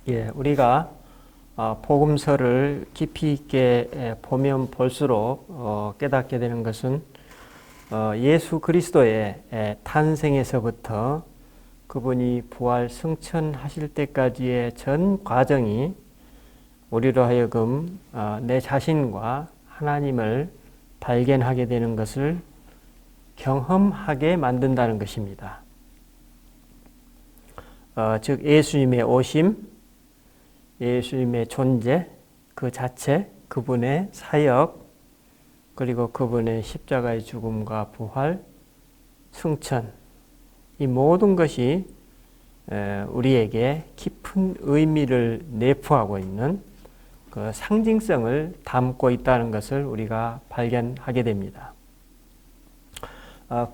우리가 복음서를 깊이 있게 보면 볼수록 깨닫게 되는 것은 예수 그리스도의 탄생에서부터 그분이 부활 승천하실 때까지의 전 과정이 우리로 하여금 내 자신과 하나님을 발견하게 되는 것을 경험하게 만든다는 것입니다. 즉 예수님의 오심, 예수님의 존재 그 자체, 그분의 사역, 그리고 그분의 십자가의 죽음과 부활, 승천, 이 모든 것이 우리에게 깊은 의미를 내포하고 있는 그 상징성을 담고 있다는 것을 우리가 발견하게 됩니다.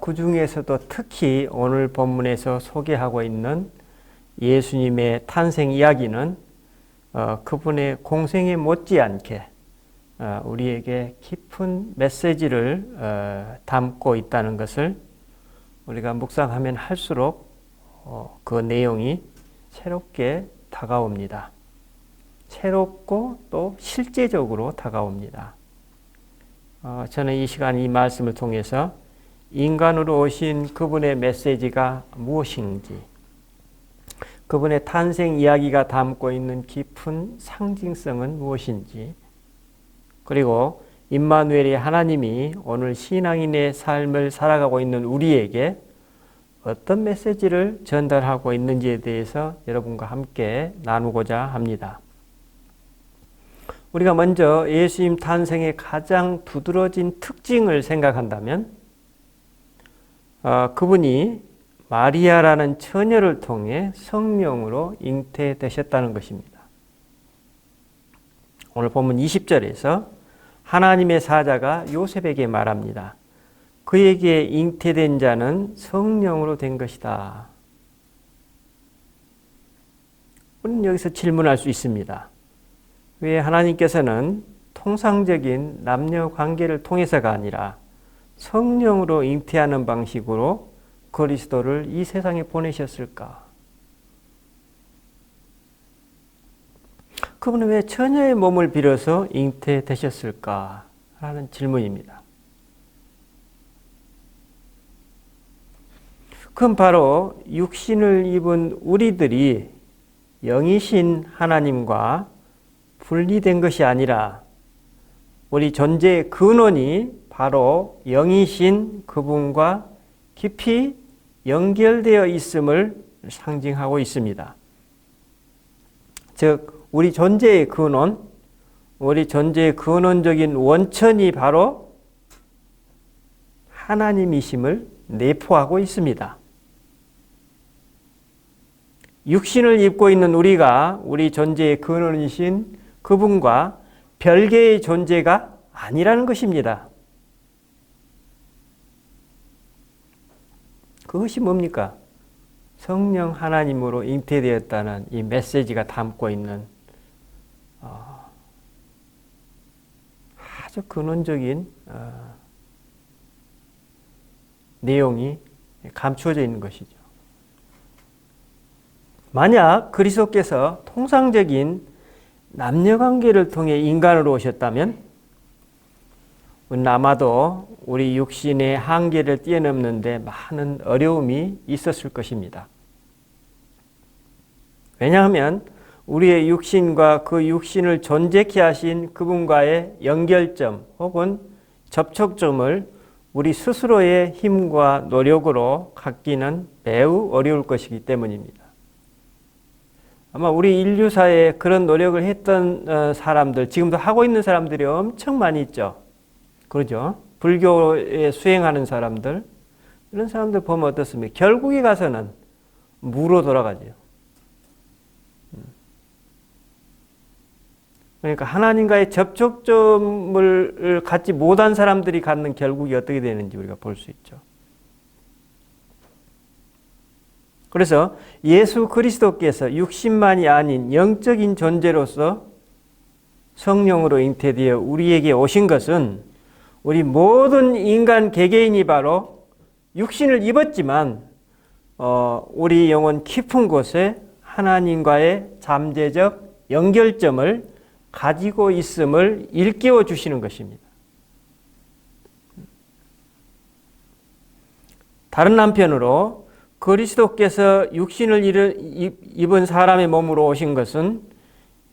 그 중에서도 특히 오늘 본문에서 소개하고 있는 예수님의 탄생 이야기는 그분의 공생에 못지않게 우리에게 깊은 메시지를 담고 있다는 것을 우리가 묵상하면 할수록 그 내용이 새롭게 다가옵니다. 새롭고 또 실제적으로 다가옵니다. 저는 이 시간 이 말씀을 통해서 인간으로 오신 그분의 메시지가 무엇인지, 그분의 탄생 이야기가 담고 있는 깊은 상징성은 무엇인지, 그리고 임마누엘의 하나님이 오늘 신앙인의 삶을 살아가고 있는 우리에게 어떤 메시지를 전달하고 있는지에 대해서 여러분과 함께 나누고자 합니다. 우리가 먼저 예수님 탄생의 가장 두드러진 특징을 생각한다면 그분이 마리아라는 처녀를 통해 성령으로 잉태되셨다는 것입니다. 오늘 본문 20절에서 하나님의 사자가 요셉에게 말합니다. 그에게 잉태된 자는 성령으로 된 것이다. 우리는 여기서 질문할 수 있습니다. 왜 하나님께서는 통상적인 남녀 관계를 통해서가 아니라 성령으로 잉태하는 방식으로 그리스도를 이 세상에 보내셨을까? 그분은 왜 처녀의 몸을 빌어서 잉태되셨을까? 라는 질문입니다. 그건 바로 육신을 입은 우리들이 영이신 하나님과 분리된 것이 아니라 우리 존재의 근원이 바로 영이신 그분과 깊이 연결되어 있음을 상징하고 있습니다. 즉 우리 존재의 근원, 우리 존재의 근원적인 원천이 바로 하나님이심을 내포하고 있습니다. 육신을 입고 있는 우리가 우리 존재의 근원이신 그분과 별개의 존재가 아니라는 것입니다. 그것이 뭡니까? 성령 하나님으로 잉태되었다는 이 메시지가 담고 있는 아주 근원적인 내용이 감추어져 있는 것이죠. 만약 그리스도께서 통상적인 남녀관계를 통해 인간으로 오셨다면 우리는 아마도 우리 육신의 한계를 뛰어넘는데 많은 어려움이 있었을 것입니다. 왜냐하면 우리의 육신과 그 육신을 존재케 하신 그분과의 연결점 혹은 접촉점을 우리 스스로의 힘과 노력으로 갖기는 매우 어려울 것이기 때문입니다. 아마 우리 인류사에 그런 노력을 했던 사람들, 지금도 하고 있는 사람들이 엄청 많이 있죠. 그러죠? 불교에 수행하는 사람들, 이런 사람들 보면 어떻습니까? 결국에 가서는 무로 돌아가죠. 그러니까 하나님과의 접촉점을 갖지 못한 사람들이 갖는 결국이 어떻게 되는지 우리가 볼 수 있죠. 그래서 예수 그리스도께서 육신만이 아닌 영적인 존재로서 성령으로 잉태되어 우리에게 오신 것은 우리 모든 인간 개개인이 바로 육신을 입었지만 우리 영혼 깊은 곳에 하나님과의 잠재적 연결점을 가지고 있음을 일깨워 주시는 것입니다. 다른 한편으로 그리스도께서 육신을 입은 사람의 몸으로 오신 것은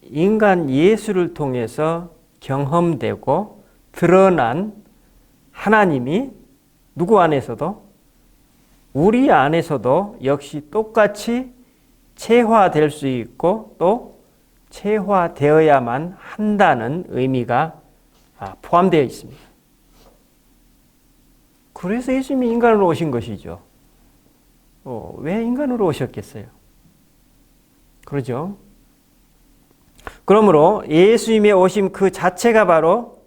인간 예수를 통해서 경험되고 드러난 하나님이 누구 안에서도 우리 안에서도 역시 똑같이 체화될 수 있고 또 체화되어야만 한다는 의미가 포함되어 있습니다. 그래서 예수님이 인간으로 오신 것이죠. 왜 인간으로 오셨겠어요? 그러죠? 그러므로 예수님의 오심 그 자체가 바로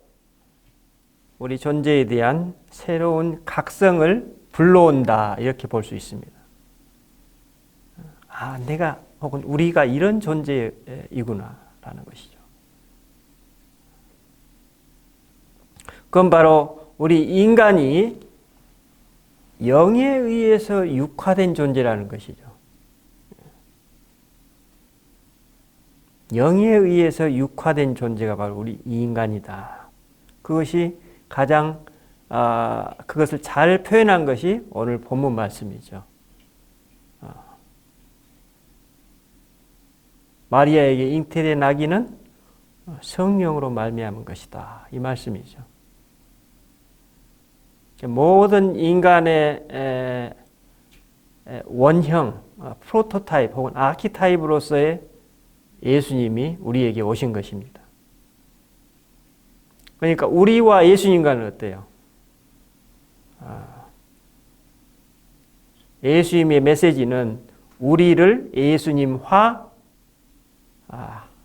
우리 존재에 대한 새로운 각성을 불러온다 이렇게 볼 수 있습니다. 내가 혹은 우리가 이런 존재이구나 라는 것이죠. 그건 바로 우리 인간이 영에 의해서 육화된 존재라는 것이죠. 영에 의해서 육화된 존재가 바로 우리 인간이다. 그것이 가장 그것을 잘 표현한 것이 오늘 본문 말씀이죠. 마리아에게 잉태된 아기는 성령으로 말미암은 것이다. 이 말씀이죠. 모든 인간의 원형, 프로토타입 혹은 아키타입으로서의 예수님이 우리에게 오신 것입니다. 그러니까 우리와 예수님과는 어때요? 예수님의 메시지는 우리를 예수님화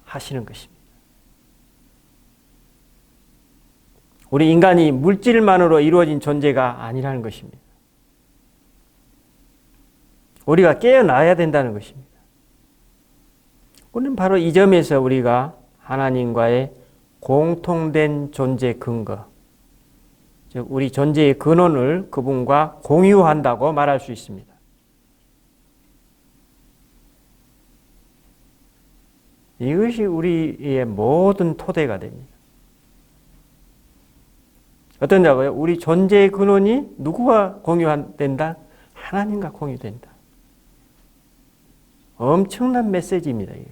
하시는 것입니다. 우리 인간이 물질만으로 이루어진 존재가 아니라는 것입니다. 우리가 깨어나야 된다는 것입니다. 우리는 바로 이 점에서 우리가 하나님과의 공통된 존재 근거, 즉 우리 존재의 근원을 그분과 공유한다고 말할 수 있습니다. 이것이 우리의 모든 토대가 됩니다. 어떤다고요? 우리 존재의 근원이 누구와 공유된다? 하나님과 공유된다. 엄청난 메시지입니다. 이게.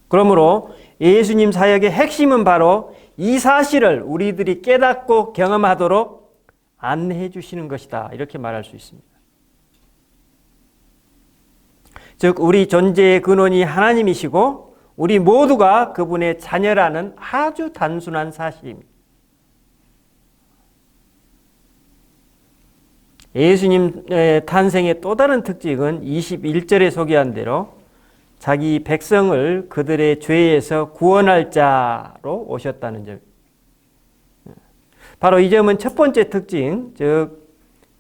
그러므로 예수님 사역의 핵심은 바로 이 사실을 우리들이 깨닫고 경험하도록 안내해 주시는 것이다. 이렇게 말할 수 있습니다. 즉 우리 존재의 근원이 하나님이시고 우리 모두가 그분의 자녀라는 아주 단순한 사실입니다. 예수님의 탄생의 또 다른 특징은 21절에 소개한 대로 자기 백성을 그들의 죄에서 구원할 자로 오셨다는 점. 바로 이 점은 첫 번째 특징, 즉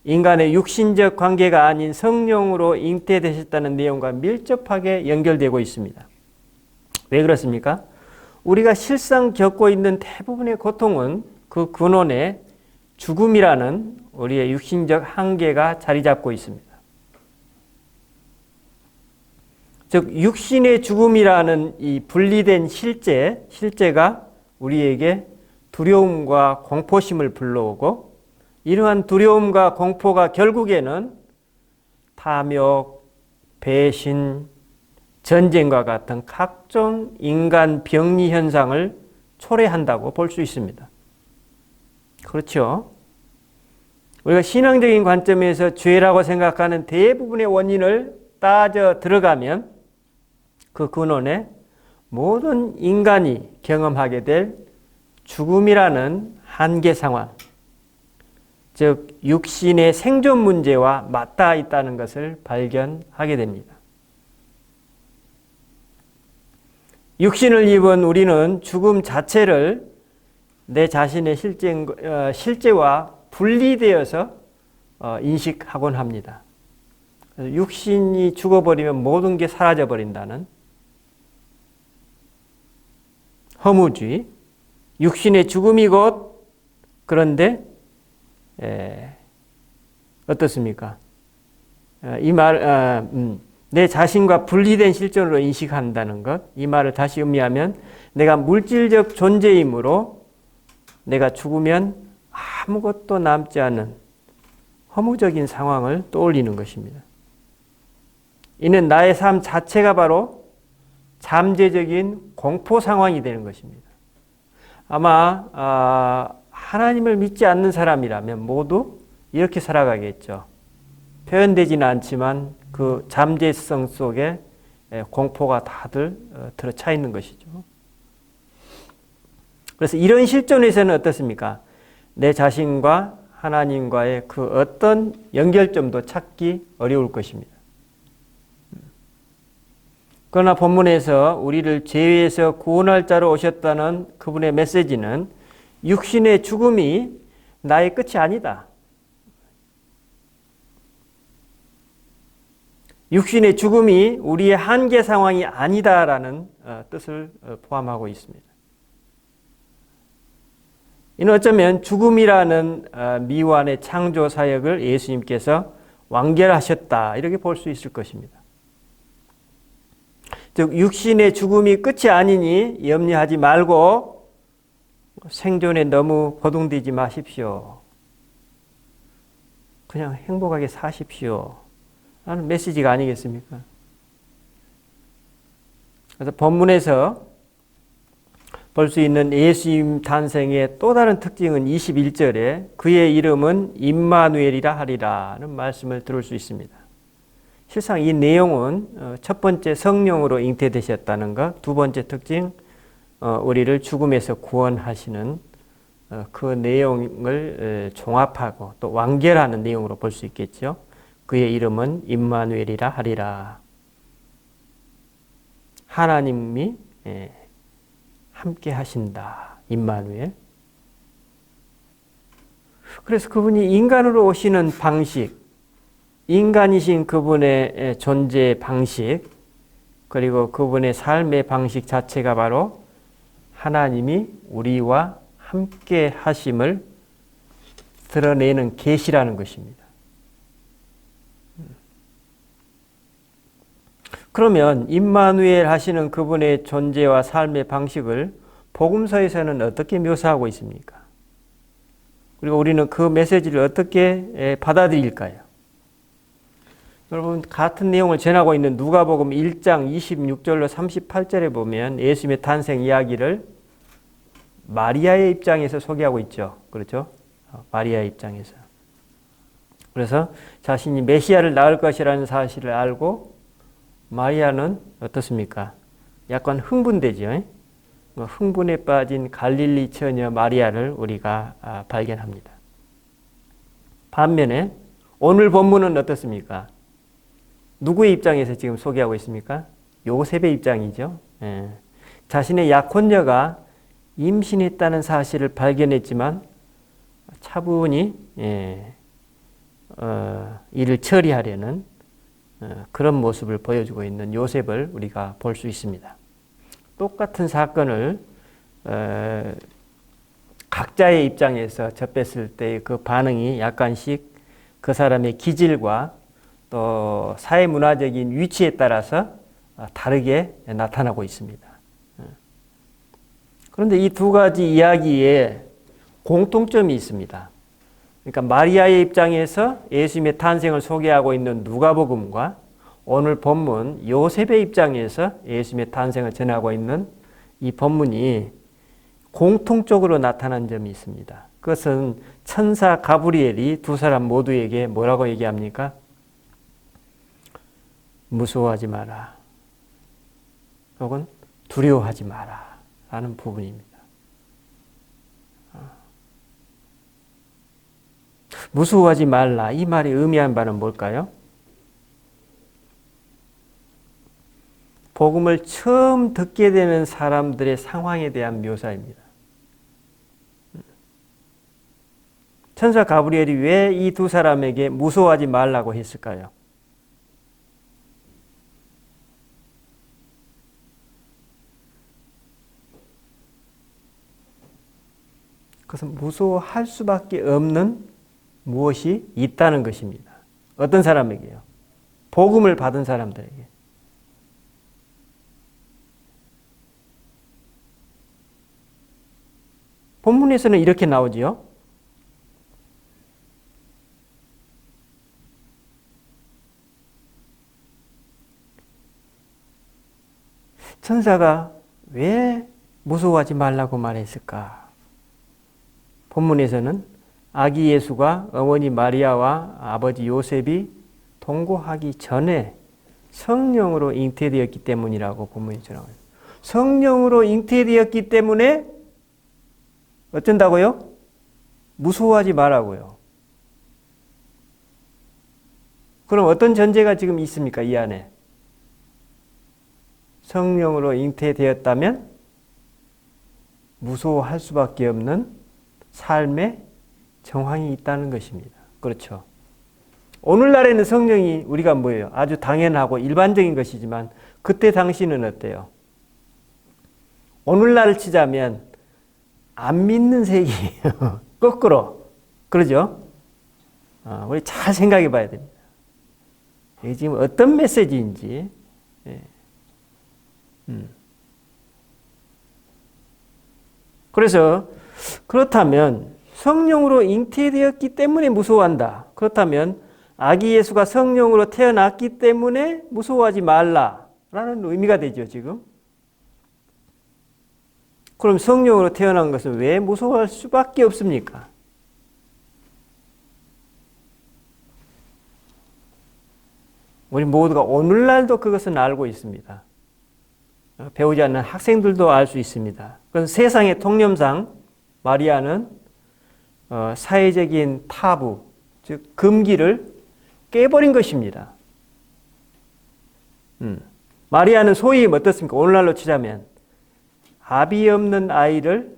인간의 육신적 관계가 아닌 성령으로 잉태되셨다는 내용과 밀접하게 연결되고 있습니다. 왜 그렇습니까? 우리가 실상 겪고 있는 대부분의 고통은 그 근원에 죽음이라는 우리의 육신적 한계가 자리 잡고 있습니다. 즉 육신의 죽음이라는 이 분리된 실제가 우리에게 두려움과 공포심을 불러오고 이러한 두려움과 공포가 결국에는 탐욕, 배신, 전쟁과 같은 각종 인간 병리 현상을 초래한다고 볼 수 있습니다. 그렇죠? 우리가 신앙적인 관점에서 죄라고 생각하는 대부분의 원인을 따져 들어가면 그 근원에 모든 인간이 경험하게 될 죽음이라는 한계 상황, 즉 육신의 생존 문제와 맞닿아 있다는 것을 발견하게 됩니다. 육신을 입은 우리는 죽음 자체를 내 자신의 실제와 분리되어서 인식하곤 합니다. 육신이 죽어버리면 모든 게 사라져버린다는 허무주의, 육신의 죽음이 곧 그런데 어떻습니까? 내 자신과 분리된 실존으로 인식한다는 것, 이 말을 다시 의미하면 내가 물질적 존재이므로 내가 죽으면 아무것도 남지 않은 허무적인 상황을 떠올리는 것입니다. 이는 나의 삶 자체가 바로 잠재적인 공포 상황이 되는 것입니다. 아마 하나님을 믿지 않는 사람이라면 모두 이렇게 살아가겠죠. 표현되지는 않지만 그 잠재성 속에 공포가 다들 들어차 있는 것이죠. 그래서 이런 실존에서는 어떻습니까? 내 자신과 하나님과의 그 어떤 연결점도 찾기 어려울 것입니다. 그러나 본문에서 우리를 죄에서 구원할 자로 오셨다는 그분의 메시지는 육신의 죽음이 나의 끝이 아니다. 육신의 죽음이 우리의 한계 상황이 아니다라는 뜻을 포함하고 있습니다. 이는 어쩌면 죽음이라는 미완의 창조 사역을 예수님께서 완결하셨다 이렇게 볼 수 있을 것입니다. 즉 육신의 죽음이 끝이 아니니 염려하지 말고 생존에 너무 고동되지 마십시오. 그냥 행복하게 사십시오 라는 메시지가 아니겠습니까? 그래서 본문에서 볼 수 있는 예수님 탄생의 또 다른 특징은 21절에 그의 이름은 임마누엘이라 하리라는 말씀을 들을 수 있습니다. 실상 이 내용은 첫 번째 성령으로 잉태되셨다는 것, 두 번째 특징 우리를 죽음에서 구원하시는 그 내용을 종합하고 또 완결하는 내용으로 볼 수 있겠죠. 그의 이름은 임마누엘이라 하리라. 하나님이 함께 하신다. 임마누엘. 그래서 그분이 인간으로 오시는 방식, 인간이신 그분의 존재 방식, 그리고 그분의 삶의 방식 자체가 바로 하나님이 우리와 함께 하심을 드러내는 계시라는 것입니다. 그러면 임마누엘 하시는 그분의 존재와 삶의 방식을 복음서에서는 어떻게 묘사하고 있습니까? 그리고 우리는 그 메시지를 어떻게 받아들일까요? 여러분 같은 내용을 전하고 있는 누가복음 1장 26절로 38절에 보면 예수님의 탄생 이야기를 마리아의 입장에서 소개하고 있죠. 그렇죠? 마리아의 입장에서. 그래서 자신이 메시아를 낳을 것이라는 사실을 알고 마리아는 어떻습니까? 약간 흥분되죠. 흥분에 빠진 갈릴리 처녀 마리아를 우리가 발견합니다. 반면에 오늘 본문은 어떻습니까? 누구의 입장에서 지금 소개하고 있습니까? 요셉의 입장이죠. 자신의 약혼녀가 임신했다는 사실을 발견했지만 차분히 이를 처리하려는 그런 모습을 보여주고 있는 요셉을 우리가 볼 수 있습니다. 똑같은 사건을 각자의 입장에서 접했을 때 그 반응이 약간씩 그 사람의 기질과 또 사회문화적인 위치에 따라서 다르게 나타나고 있습니다. 그런데 이 두 가지 이야기에 공통점이 있습니다. 그러니까 마리아의 입장에서 예수님의 탄생을 소개하고 있는 누가복음과 오늘 본문 요셉의 입장에서 예수님의 탄생을 전하고 있는 이 본문이 공통적으로 나타난 점이 있습니다. 그것은 천사 가브리엘이 두 사람 모두에게 뭐라고 얘기합니까? 무서워하지 마라. 혹은 두려워하지 마라. 라는 부분입니다. 무서워하지 말라. 이 말이 의미한 바는 뭘까요? 복음을 처음 듣게 되는 사람들의 상황에 대한 묘사입니다. 천사 가브리엘이 왜 이 두 사람에게 무서워하지 말라고 했을까요? 그것은 무서워할 수밖에 없는 무엇이 있다는 것입니다. 어떤 사람에게요? 복음을 받은 사람들에게. 본문에서는 이렇게 나오지요. 천사가 왜 무서워하지 말라고 말했을까? 본문에서는 아기 예수가 어머니 마리아와 아버지 요셉이 동거하기 전에 성령으로 잉태되었기 때문이라고 본문이 전하고 있어요. 성령으로 잉태되었기 때문에 어쩐다고요? 무서워하지 말라고요. 그럼 어떤 전제가 지금 있습니까? 이 안에. 성령으로 잉태되었다면 무서워할 수밖에 없는 삶의 정황이 있다는 것입니다. 그렇죠. 오늘날에는 성령이 우리가 뭐예요? 아주 당연하고 일반적인 것이지만 그때 당시는 어때요? 오늘날을 치자면 안 믿는 세계예요. 거꾸로. 그러죠? 우리 잘 생각해 봐야 됩니다. 이게 지금 어떤 메시지인지. 예. 그래서 그렇다면 성령으로 잉태되었기 때문에 무서워한다. 그렇다면 아기 예수가 성령으로 태어났기 때문에 무서워하지 말라라는 의미가 되죠, 지금. 그럼 성령으로 태어난 것은 왜 무서워할 수밖에 없습니까? 우리 모두가 오늘날도 그것은 알고 있습니다. 배우지 않는 학생들도 알 수 있습니다. 그건 세상의 통념상 마리아는 사회적인 타부, 즉 금기를 깨버린 것입니다. 마리아는 소위 어떻습니까? 오늘날로 치자면 아비 없는 아이를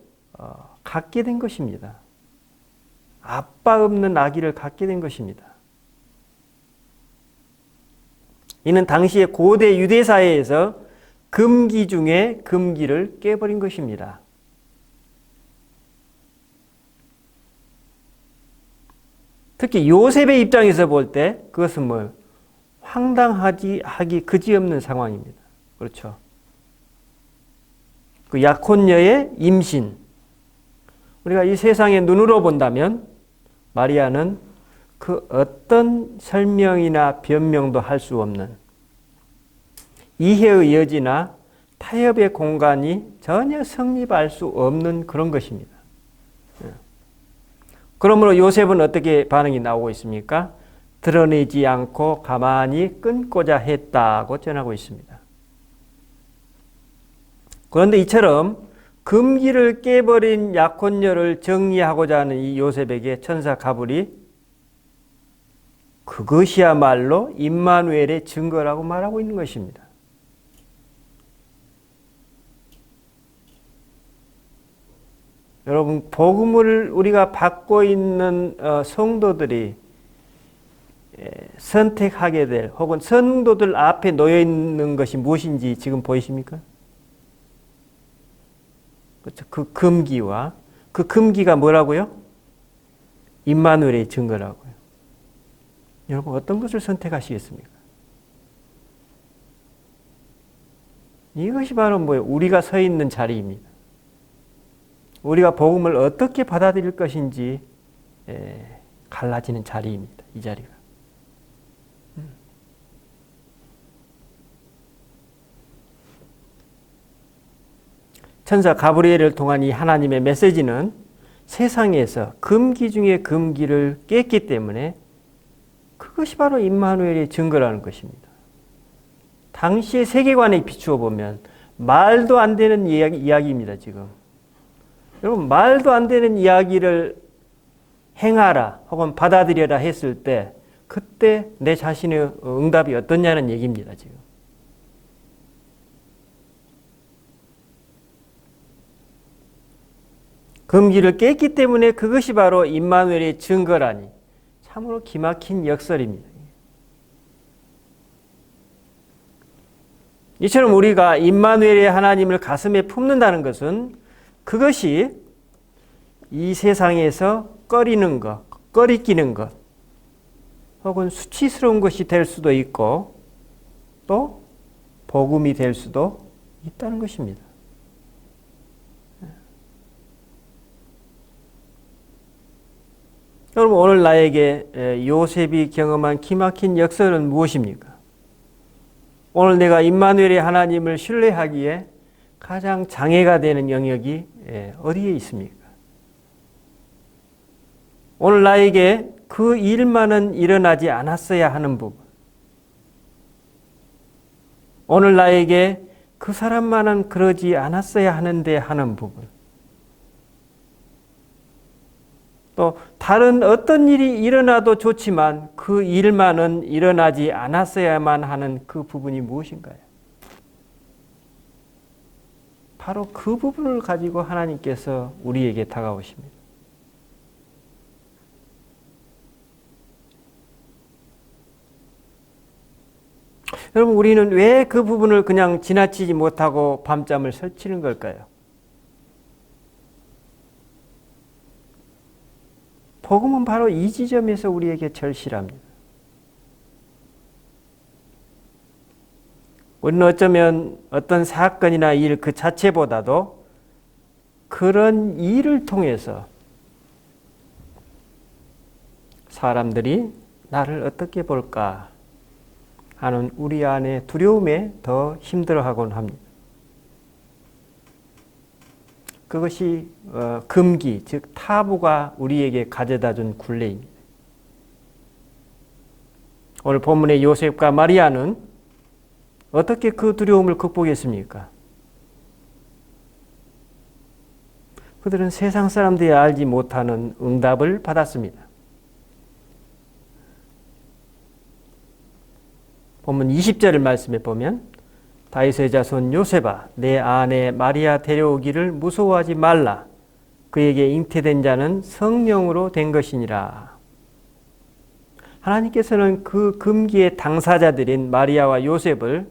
갖게 된 것입니다. 아빠 없는 아기를 갖게 된 것입니다. 이는 당시의 고대 유대 사회에서 금기 중에 금기를 깨버린 것입니다. 특히 요셉의 입장에서 볼 때 그것은 뭐 황당하기 그지없는 상황입니다. 그렇죠. 그 약혼녀의 임신. 우리가 이 세상의 눈으로 본다면 마리아는 그 어떤 설명이나 변명도 할 수 없는 이해의 여지나 타협의 공간이 전혀 성립할 수 없는 그런 것입니다. 그러므로 요셉은 어떻게 반응이 나오고 있습니까? 드러내지 않고 가만히 끊고자 했다고 전하고 있습니다. 그런데 이처럼 금기를 깨버린 약혼녀를 정리하고자 하는 이 요셉에게 천사 가브리 그것이야말로 임마누엘의 증거라고 말하고 있는 것입니다. 여러분, 복음을 우리가 받고 있는 성도들이 선택하게 될 혹은 성도들 앞에 놓여 있는 것이 무엇인지 지금 보이십니까? 그렇죠. 그 금기와 그 금기가 뭐라고요? 임마누엘의 증거라고요. 여러분, 어떤 것을 선택하시겠습니까? 이것이 바로 뭐예요? 우리가 서 있는 자리입니다. 우리가 복음을 어떻게 받아들일 것인지 갈라지는 자리입니다. 이 자리가. 천사 가브리엘을 통한 이 하나님의 메시지는 세상에서 금기 중에 금기를 깼기 때문에 그것이 바로 임마누엘의 증거라는 것입니다. 당시의 세계관에 비추어 보면 말도 안 되는 이야기입니다. 지금. 여러분, 말도 안 되는 이야기를 행하라 혹은 받아들여라 했을 때 그때 내 자신의 응답이 어떠냐는 얘기입니다. 지금. 금기를 깼기 때문에 그것이 바로 임마누엘의 증거라니 참으로 기막힌 역설입니다. 이처럼 우리가 임마누엘의 하나님을 가슴에 품는다는 것은 그것이 이 세상에서 꺼리는 것, 꺼리끼는 것, 혹은 수치스러운 것이 될 수도 있고 또 복음이 될 수도 있다는 것입니다. 여러분, 오늘 나에게 요셉이 경험한 기막힌 역설은 무엇입니까? 오늘 내가 임마누엘의 하나님을 신뢰하기에 가장 장애가 되는 영역이 어디에 있습니까? 오늘 나에게 그 일만은 일어나지 않았어야 하는 부분, 오늘 나에게 그 사람만은 그러지 않았어야 하는데 하는 부분, 또 다른 어떤 일이 일어나도 좋지만 그 일만은 일어나지 않았어야만 하는 그 부분이 무엇인가요? 바로 그 부분을 가지고 하나님께서 우리에게 다가오십니다. 여러분, 우리는 왜 그 부분을 그냥 지나치지 못하고 밤잠을 설치는 걸까요? 복음은 바로 이 지점에서 우리에게 절실합니다. 우리는 어쩌면 어떤 사건이나 일 그 자체보다도 그런 일을 통해서 사람들이 나를 어떻게 볼까 하는 우리 안의 두려움에 더 힘들어하곤 합니다. 그것이 금기, 즉 타부가 우리에게 가져다준 굴레입니다. 오늘 본문의 요셉과 마리아는 어떻게 그 두려움을 극복했습니까? 그들은 세상 사람들이 알지 못하는 응답을 받았습니다. 본문 20절을 말씀해 보면 다윗의 자손 요셉아, 내 아내 마리아 데려오기를 무서워하지 말라. 그에게 잉태된 자는 성령으로 된 것이니라. 하나님께서는 그 금기의 당사자들인 마리아와 요셉을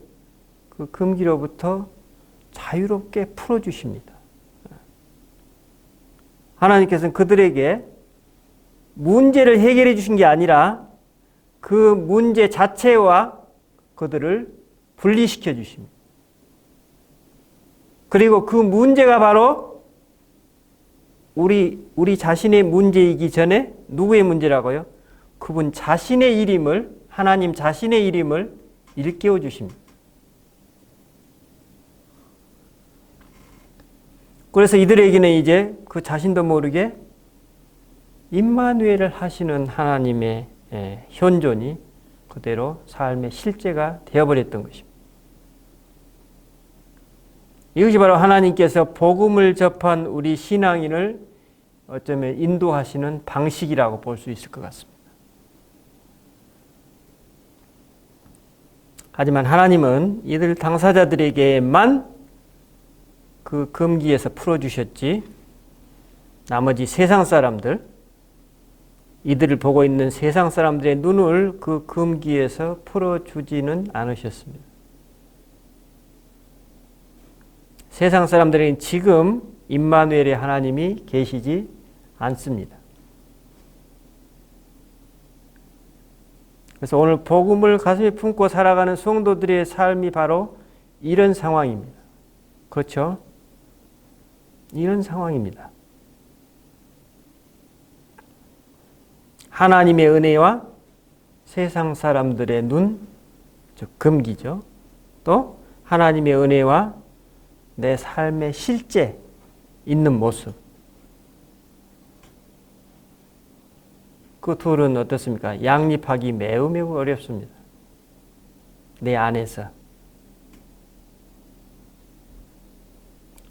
그 금기로부터 자유롭게 풀어주십니다. 하나님께서는 그들에게 문제를 해결해 주신 게 아니라 그 문제 자체와 그들을 분리시켜 주십니다. 그리고 그 문제가 바로 우리 자신의 문제이기 전에 누구의 문제라고요? 그분 자신의 일임을, 하나님 자신의 일임을 일깨워 주십니다. 그래서 이들에게는 이제 그 자신도 모르게 임마누엘을 하시는 하나님의 현존이 그대로 삶의 실제가 되어버렸던 것입니다. 이것이 바로 하나님께서 복음을 접한 우리 신앙인을 어쩌면 인도하시는 방식이라고 볼 수 있을 것 같습니다. 하지만 하나님은 이들 당사자들에게만 그 금기에서 풀어주셨지, 나머지 세상 사람들, 이들을 보고 있는 세상 사람들의 눈을 그 금기에서 풀어주지는 않으셨습니다. 세상 사람들에게는 지금 임마누엘의 하나님이 계시지 않습니다. 그래서 오늘 복음을 가슴에 품고 살아가는 성도들의 삶이 바로 이런 상황입니다. 그렇죠? 이런 상황입니다. 하나님의 은혜와 세상 사람들의 눈, 즉 금기죠. 또 하나님의 은혜와 내 삶의 실제 있는 모습. 그 둘은 어떻습니까? 양립하기 매우 매우 어렵습니다. 내 안에서.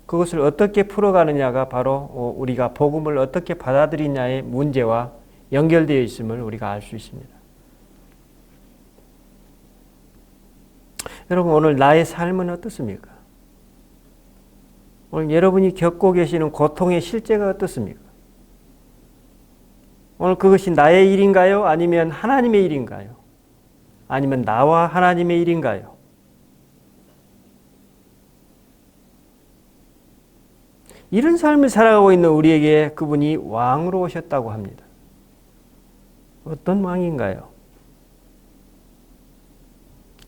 그것을 어떻게 풀어가느냐가 바로 우리가 복음을 어떻게 받아들이냐의 문제와 연결되어 있음을 우리가 알 수 있습니다. 여러분, 오늘 나의 삶은 어떻습니까? 오늘 여러분이 겪고 계시는 고통의 실제가 어떻습니까? 오늘 그것이 나의 일인가요? 아니면 하나님의 일인가요? 아니면 나와 하나님의 일인가요? 이런 삶을 살아가고 있는 우리에게 그분이 왕으로 오셨다고 합니다. 어떤 왕인가요?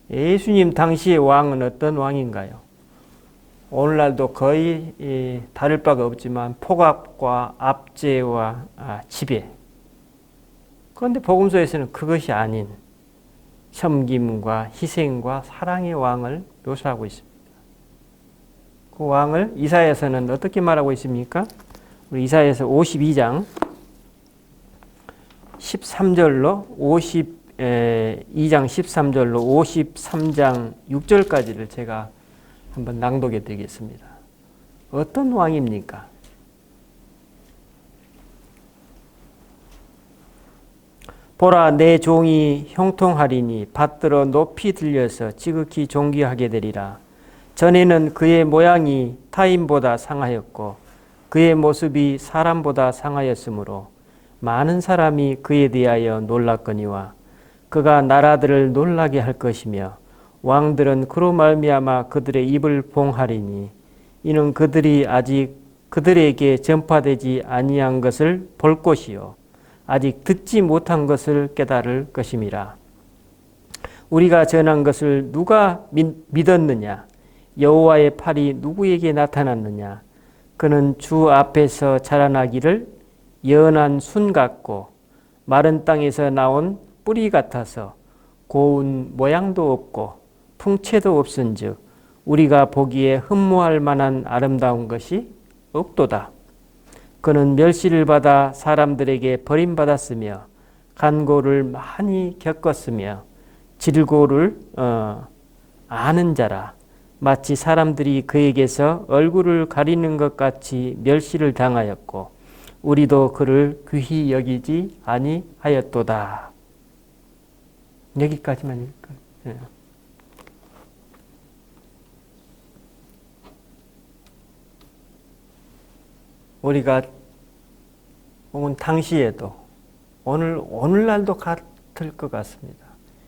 예수님 당시의 왕은 어떤 왕인가요? 오늘날도 거의 다를 바가 없지만 폭압과 압제와 지배. 그런데 복음서에서는 그것이 아닌 섬김과 희생과 사랑의 왕을 묘사하고 있습니다. 그 왕을 이사야서는 어떻게 말하고 있습니까? 우리 이사야서 52장 13절로 52장 13절로 53장 6절까지를 제가 한번 낭독해 드리겠습니다. 어떤 왕입니까? 보라, 내 종이 형통하리니 받들어 높이 들려서 지극히 존귀하게 되리라. 전에는 그의 모양이 타인보다 상하였고 그의 모습이 사람보다 상하였으므로 많은 사람이 그에 대하여 놀랐거니와 그가 나라들을 놀라게 할 것이며 왕들은 그로 말미암아 그들의 입을 봉하리니 이는 그들이 아직 그들에게 전파되지 아니한 것을 볼 것이요 아직 듣지 못한 것을 깨달을 것임이라. 우리가 전한 것을 누가 믿었느냐? 여호와의 팔이 누구에게 나타났느냐? 그는 주 앞에서 자라나기를 연한 순 같고 마른 땅에서 나온 뿌리 같아서 고운 모양도 없고 풍채도 없은즉 우리가 보기에 흠모할 만한 아름다운 것이 없도다. 그는 멸시를 받아 사람들에게 버림받았으며 간고를 많이 겪었으며 질고를 아는 자라. 마치 사람들이 그에게서 얼굴을 가리는 것 같이 멸시를 당하였고 우리도 그를 귀히 여기지 아니하였도다. 여기까지만 읽을까요? 우리가 혹은 당시에도 오늘날도 같을 것 같습니다.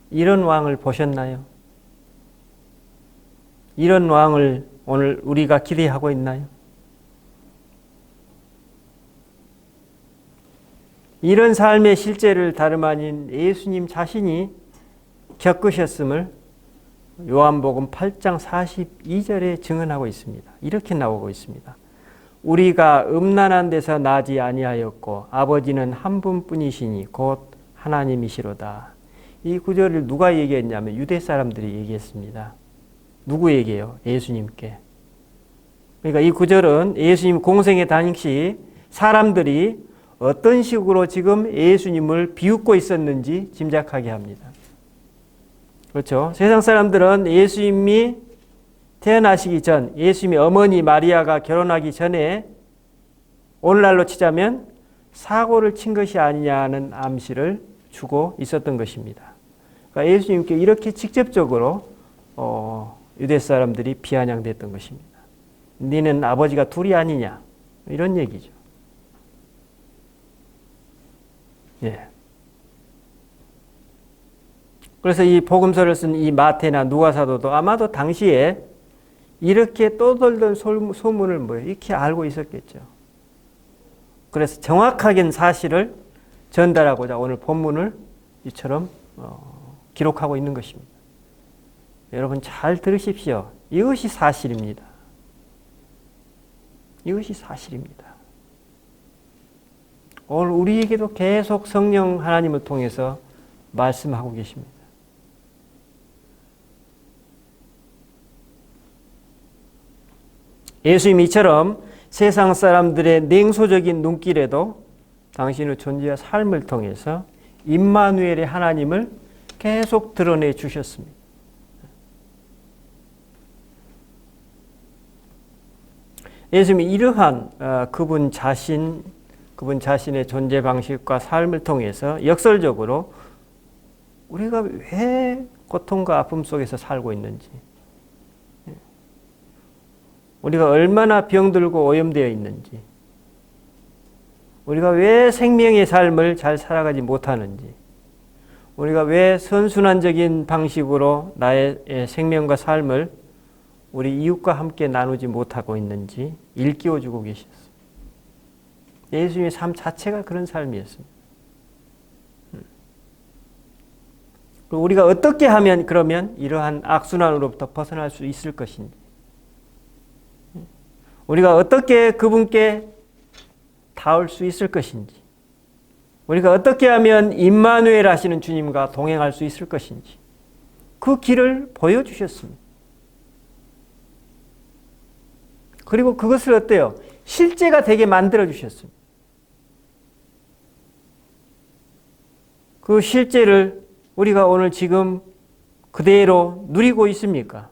이런 왕을 보셨나요? 이런 왕을 오늘 우리가 기대하고 있나요? 이런 삶의 실제를 다름 아닌 예수님 자신이 겪으셨음을 요한복음 8장 42절에 증언하고 있습니다. 이렇게 나오고 있습니다. 우리가 음란한 데서 나지 아니하였고 아버지는 한 분뿐이시니 곧 하나님이시로다. 이 구절을 누가 얘기했냐면 유대 사람들이 얘기했습니다. 누구에게요? 예수님께. 그러니까 이 구절은 예수님 공생의 당시 사람들이 어떤 식으로 지금 예수님을 비웃고 있었는지 짐작하게 합니다. 그렇죠? 세상 사람들은 예수님이 태어나시기 전, 예수님의 어머니 마리아가 결혼하기 전에 오늘날로 치자면 사고를 친 것이 아니냐는 암시를 주고 있었던 것입니다. 그러니까 예수님께 이렇게 직접적으로 유대 사람들이 비아냥됐던 것입니다. 너는 아버지가 둘이 아니냐? 이런 얘기죠. 예. 그래서 이 복음서를 쓴 이 마태나 누가사도도 아마도 당시에 이렇게 떠돌던 소문을 이렇게 알고 있었겠죠. 그래서 정확하게 사실을 전달하고자 오늘 본문을 이처럼 기록하고 있는 것입니다. 여러분 잘 들으십시오. 이것이 사실입니다. 이것이 사실입니다. 오늘 우리에게도 계속 성령 하나님을 통해서 말씀하고 계십니다. 예수님이 이처럼 세상 사람들의 냉소적인 눈길에도 당신의 존재와 삶을 통해서 임마누엘의 하나님을 계속 드러내 주셨습니다. 예수님이 이러한 그분 자신의 존재 방식과 삶을 통해서 역설적으로 우리가 왜 고통과 아픔 속에서 살고 있는지, 우리가 얼마나 병들고 오염되어 있는지, 우리가 왜 생명의 삶을 잘 살아가지 못하는지, 우리가 왜 선순환적인 방식으로 나의 생명과 삶을 우리 이웃과 함께 나누지 못하고 있는지 일깨워주고 계셨습니다. 예수님의 삶 자체가 그런 삶이었습니다. 그리고 우리가 어떻게 하면 그러면 이러한 악순환으로부터 벗어날 수 있을 것인지, 우리가 어떻게 그분께 닿을 수 있을 것인지, 우리가 어떻게 하면 임마누엘 하시는 주님과 동행할 수 있을 것인지 그 길을 보여주셨습니다. 그리고 그것을 어때요? 실제가 되게 만들어주셨습니다. 그 실제를 우리가 오늘 지금 그대로 누리고 있습니까?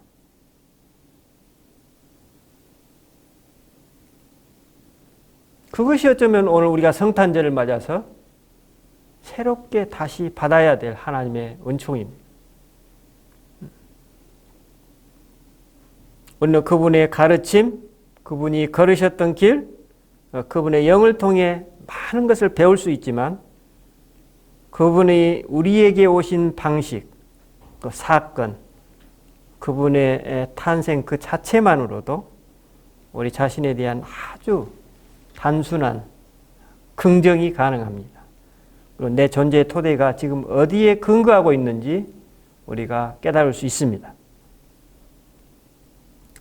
그것이 어쩌면 오늘 우리가 성탄절을 맞아서 새롭게 다시 받아야 될 하나님의 은총입니다. 우리는 그분의 가르침, 그분이 걸으셨던 길, 그분의 영을 통해 많은 것을 배울 수 있지만 그분이 우리에게 오신 방식, 그 사건, 그분의 탄생 그 자체만으로도 우리 자신에 대한 아주 단순한 긍정이 가능합니다. 그리고 내 존재의 토대가 지금 어디에 근거하고 있는지 우리가 깨달을 수 있습니다.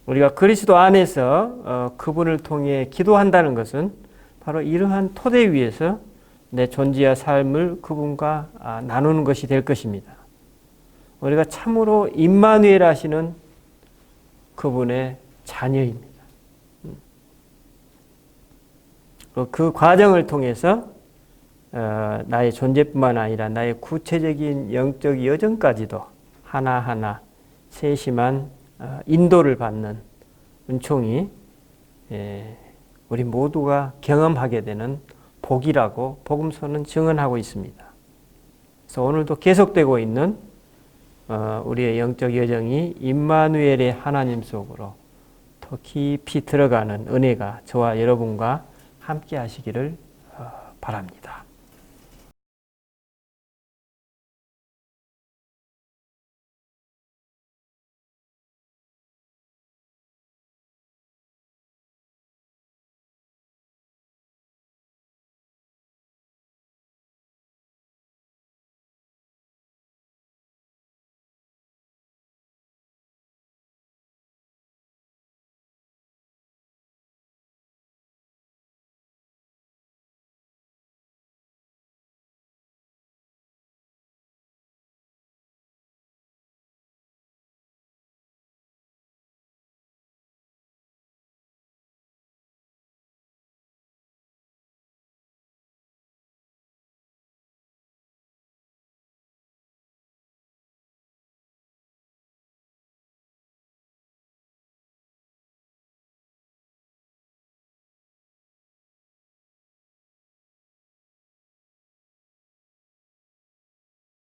우리가 그리스도 안에서 그분을 통해 기도한다는 것은 바로 이러한 토대 위에서 내 존재와 삶을 그분과 나누는 것이 될 것입니다. 우리가 참으로 임마누엘 하시는 그분의 자녀입니다. 그 과정을 통해서 나의 존재뿐만 아니라 나의 구체적인 영적 여정까지도 하나하나 세심한 인도를 받는 은총이 우리 모두가 경험하게 되는 복이라고 복음서는 증언하고 있습니다. 그래서 오늘도 계속되고 있는 우리의 영적 여정이 임마누엘의 하나님 속으로 더 깊이 들어가는 은혜가 저와 여러분과 함께 하시기를 바랍니다.